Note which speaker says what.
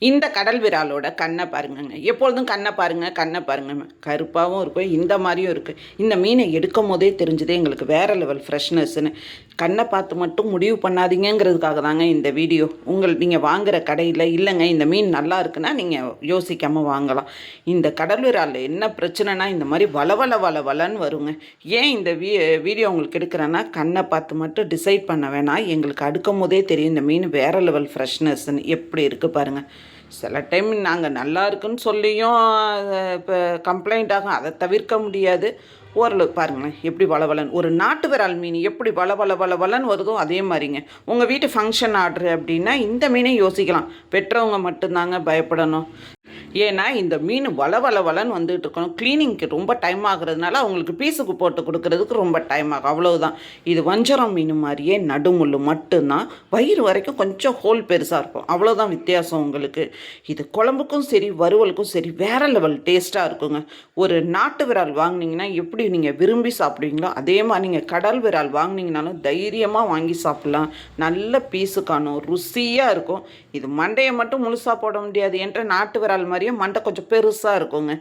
Speaker 1: இந்த கடல் விராலோட கண்ணை பாருங்கங்க. எப்பொழுதும் கண்ணை பாருங்க, கண்ணை பாருங்க. கருப்பாகவும் இருக்கும், இந்த மாதிரியும் இருக்குது. இந்த மீனை எடுக்கும் போதே தெரிஞ்சுது எங்களுக்கு வேறு லெவல் ஃப்ரெஷ்னஸ்ன்னு. கண்ணை பார்த்து மட்டும் முடிவு பண்ணாதீங்கிறதுக்காக தாங்க இந்த வீடியோ. நீங்கள் வாங்குகிற கடையில் இல்லைங்க இந்த மீன் நல்லா இருக்குன்னா நீங்கள் யோசிக்காமல் வாங்கலாம். இந்த கடல் விராலில் என்ன பிரச்சனைனா இந்த மாதிரி வளன்னு வருங்க. ஏன் இந்த வீடியோ உங்களுக்கு எடுக்கிறேன்னா கண்ணை பார்த்து மட்டும் டிசைட் பண்ண வேணாம். எங்களுக்கு அடுக்கும் போதே தெரியும் இந்த மீன் வேறு லெவல் ஃப்ரெஷ்னஸ்ன்னு. எப்படி இருக்குது பாருங்கள். சில டைம் நாங்கள் நல்லா இருக்குன்னு சொல்லியும் இப்போ கம்ப்ளைண்ட் ஆகும். அதை தவிர்க்க முடியாது. ஓரளவு பாருங்களேன் எப்படி வளவலன்னு ஒரு நாட்டு விரால் மீன் எப்படி வளவலன்னு வருதோ அதே மாதிரிங்க. உங்கள் வீட்டு ஃபங்க்ஷன் ஆர்டரு அப்படின்னா இந்த மீனை யோசிக்கலாம். பெற்றவங்க மட்டும்தாங்க பயப்படணும். ஏன்னா இந்த மீன் வளன்னு வந்துட்டு இருக்கணும். க்ளீனிங்க்கு ரொம்ப டைம் ஆகுறதுனால அவங்களுக்கு பீஸுக்கு போட்டு கொடுக்கறதுக்கு ரொம்ப டைம் ஆகும். அவ்வளவுதான். இது வஞ்சரம் மீன் மாதிரியே நடுமுள்ளு மட்டும்தான். வயிறு வரைக்கும் கொஞ்சம் ஹோல் பெருசாக இருக்கும். அவ்வளோதான் வித்தியாசம் உங்களுக்கு. இது குழம்புக்கும் சரி வறுவலுக்கும் சரி வேறு லெவல் டேஸ்ட்டாக இருக்குங்க. ஒரு நாட்டு விரால் வாங்கினீங்கன்னா எப்படி நீங்கள் விரும்பி சாப்பிடுவீங்களோ அதே மாதிரி நீங்கள் கடல் விரால் வாங்கினீங்கனாலும் தைரியமாக வாங்கி சாப்பிட்லாம். நல்ல பீஸு காணும், ருசியாக இருக்கும். இது மண்டையை மட்டும் முழுசாக போட முடியாது என்ற நாட்டு விரால் மாதிரியே மண்டை கொஞ்சம் பெருசாக இருக்குங்க.